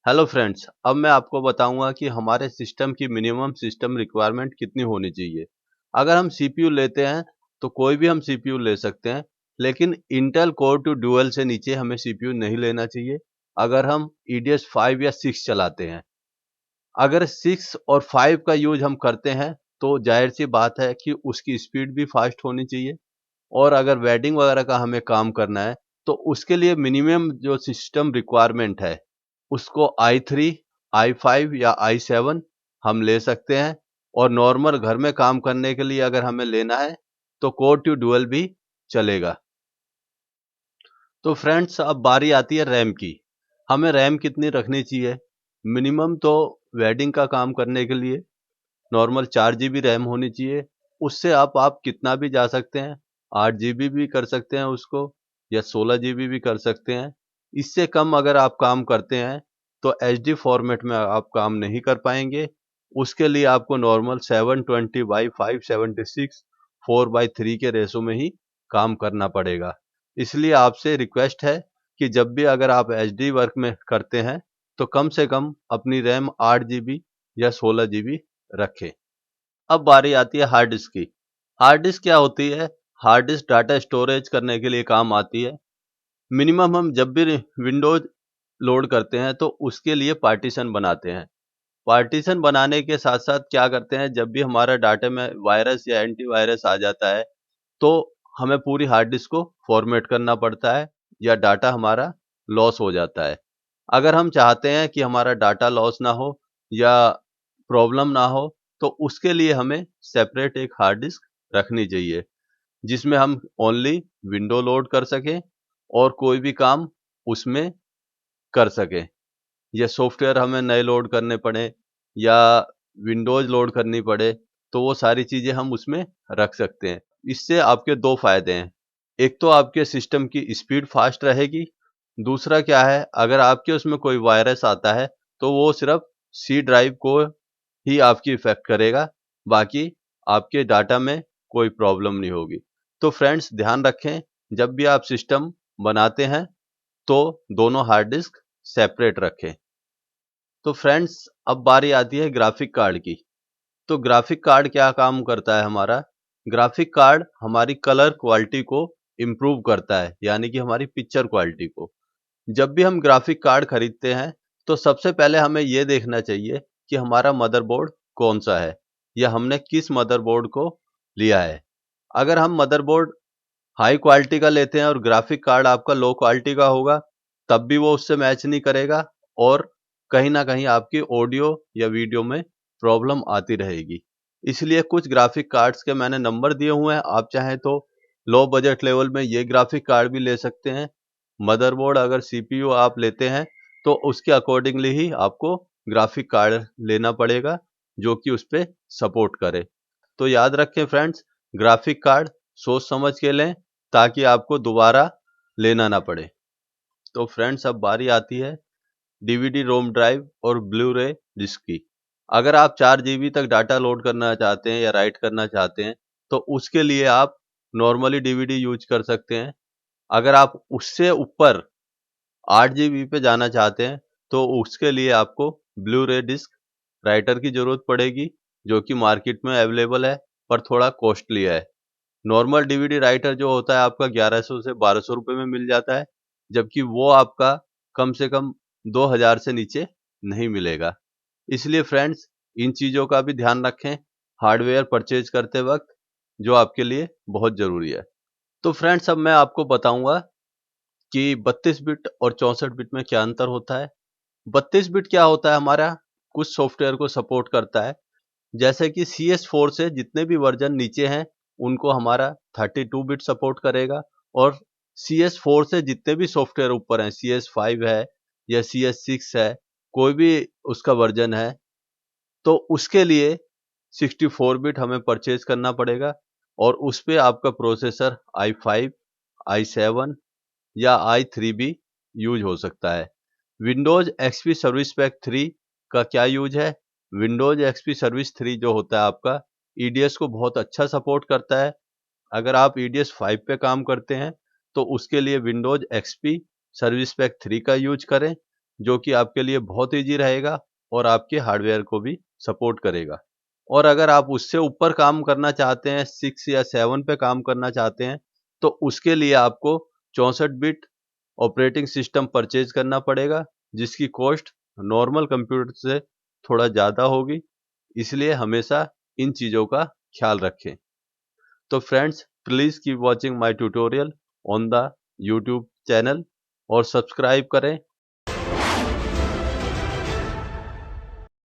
Hello friends, अब मैं आपको बताऊंगा कि हमारे सिस्टम की मिनिमम सिस्टम रिक्वायरमेंट कितनी होनी चाहिए। अगर हम सीपीयू लेते हैं तो कोई भी हम सीपीयू ले सकते हैं, लेकिन इंटेल कोर टू ड्यूअल से नीचे हमें सीपीयू नहीं लेना चाहिए अगर हम ईडीएस 5 या 6 चलाते हैं। अगर 6 और 5 का यूज हम करते हैं तो जाहिर सी बात है कि उसकी स्पीड भी फास्ट होनी चाहिए। और अगर वेडिंग वगैरह का हमें काम करना है तो उसके लिए मिनिमम जो सिस्टम रिक्वायरमेंट है उसको i3, i5 या i7 हम ले सकते हैं। और नॉर्मल घर में काम करने के लिए अगर हमें लेना है तो कोर टू डुअल भी चलेगा। तो फ्रेंड्स, अब बारी आती है रैम की। हमें रैम कितनी रखनी चाहिए? मिनिमम तो वेडिंग का काम करने के लिए नॉर्मल 4 GB रैम होनी चाहिए। उससे आप कितना भी जा सकते हैं, 8 GB भी कर सकते हैं उसको, या 16 GB भी कर सकते हैं। इससे कम अगर आप काम करते हैं तो एचडी फॉर्मेट में आप काम नहीं कर पाएंगे। उसके लिए आपको नॉर्मल 720x576 4:3 के रेशो में ही काम करना पड़ेगा। इसलिए आपसे रिक्वेस्ट है कि जब भी अगर आप एचडी वर्क में करते हैं तो कम से कम अपनी रैम 8 GB या 16 GB रखें। अब बारी आती है हार्ड डिस्क की। हार्ड डिस्क क्या होती है? हार्ड डिस्क डाटा स्टोरेज करने के लिए काम आती है। मिनिमम हम जब भी विंडोज लोड करते हैं तो उसके लिए पार्टीशन बनाते हैं। पार्टीशन बनाने के साथ साथ क्या करते हैं, जब भी हमारा डाटा में वायरस या एंटीवायरस आ जाता है तो हमें पूरी हार्ड डिस्क को फॉर्मेट करना पड़ता है या डाटा हमारा लॉस हो जाता है। अगर हम चाहते हैं कि हमारा डाटा लॉस ना हो या प्रॉब्लम ना हो तो उसके लिए हमें सेपरेट एक हार्ड डिस्क रखनी चाहिए, जिसमें हम ओनली विंडो लोड कर सकें और कोई भी काम उसमें कर सकें। या सॉफ्टवेयर हमें नए लोड करने पड़े या विंडोज लोड करनी पड़े तो वो सारी चीज़ें हम उसमें रख सकते हैं। इससे आपके दो फायदे हैं। एक तो आपके सिस्टम की स्पीड फास्ट रहेगी। दूसरा क्या है, अगर आपके उसमें कोई वायरस आता है तो वो सिर्फ सी ड्राइव को ही आपकी इफेक्ट करेगा, बाकी आपके डाटा में कोई प्रॉब्लम नहीं होगी। तो फ्रेंड्स, ध्यान रखें, जब भी आप सिस्टम बनाते हैं तो दोनों हार्ड डिस्क सेपरेट रखें। तो फ्रेंड्स, अब बारी आती है ग्राफिक कार्ड की। तो ग्राफिक कार्ड क्या काम करता है हमारा? ग्राफिक कार्ड हमारी कलर क्वालिटी को इम्प्रूव करता है, यानी कि हमारी पिक्चर क्वालिटी को। जब भी हम ग्राफिक कार्ड खरीदते हैं तो सबसे पहले हमें ये देखना चाहिए कि हमारा मदरबोर्ड कौन सा है या हमने किस मदरबोर्ड को लिया है। अगर हम मदरबोर्ड हाई क्वालिटी का लेते हैं और ग्राफिक कार्ड आपका लो क्वालिटी का होगा तब भी वो उससे मैच नहीं करेगा और कहीं ना कहीं आपकी ऑडियो या वीडियो में प्रॉब्लम आती रहेगी। इसलिए कुछ ग्राफिक कार्ड्स के मैंने नंबर दिए हुए हैं, आप चाहें तो लो बजट लेवल में ये ग्राफिक कार्ड भी ले सकते हैं। मदरबोर्ड अगर सीपीयू आप लेते हैं तो उसके अकॉर्डिंगली ही आपको ग्राफिक कार्ड लेना पड़ेगा जो कि उस पर सपोर्ट करे। तो याद रखें फ्रेंड्स, ग्राफिक कार्ड सोच समझ के लें ताकि आपको दोबारा लेना ना पड़े। तो फ्रेंड्स, अब बारी आती है डीवीडी रोम ड्राइव और ब्लू रे डिस्क की। अगर आप 4 GB तक डाटा लोड करना चाहते हैं या राइट करना चाहते हैं तो उसके लिए आप नॉर्मली डीवीडी यूज कर सकते हैं। अगर आप उससे ऊपर 8 GB पे जाना चाहते हैं तो उसके लिए आपको ब्लू रे डिस्क राइटर की ज़रूरत पड़ेगी, जो कि मार्केट में अवेलेबल है पर थोड़ा कॉस्टली है। नॉर्मल डीवीडी राइटर जो होता है आपका 1100 से 1200 रुपये में मिल जाता है, जबकि वो आपका कम से कम 2000 से नीचे नहीं मिलेगा। इसलिए फ्रेंड्स, इन चीज़ों का भी ध्यान रखें हार्डवेयर परचेज करते वक्त, जो आपके लिए बहुत ज़रूरी है। तो फ्रेंड्स, अब मैं आपको बताऊंगा कि 32 बिट और 64 बिट में क्या अंतर होता है। 32 बिट क्या होता है हमारा, कुछ सॉफ्टवेयर को सपोर्ट करता है, जैसे कि CS4 से जितने भी वर्जन नीचे हैं उनको हमारा 32 बिट सपोर्ट करेगा। और CS4 से जितने भी सॉफ्टवेयर ऊपर हैं, CS5 है या CS6 है, कोई भी उसका वर्जन है तो उसके लिए 64 बिट हमें परचेज करना पड़ेगा और उस पे आपका प्रोसेसर i5, i7 या i3 भी यूज हो सकता है। विंडोज एक्सपी सर्विस पैक 3 का क्या यूज है? विंडोज एक्सपी सर्विस 3 जो होता है आपका ईडीएस को बहुत अच्छा सपोर्ट करता है। अगर आप ईडीएस 5 पे काम करते हैं तो उसके लिए विंडोज एक्सपी सर्विस पैक 3 का यूज करें। जो कि आपके लिए बहुत ईजी रहेगा और आपके हार्डवेयर को भी सपोर्ट करेगा। और अगर आप उससे ऊपर काम करना चाहते हैं, 6 या 7 पे काम करना चाहते हैं, तो उसके लिए आपको 64 बिट ऑपरेटिंग सिस्टम परचेज करना पड़ेगा, जिसकी कॉस्ट नॉर्मल कंप्यूटर से थोड़ा ज़्यादा होगी। इसलिए हमेशा इन चीज़ों का ख्याल रखें। तो friends, please keep watching my tutorial on the YouTube channel और सब्सक्राइब करें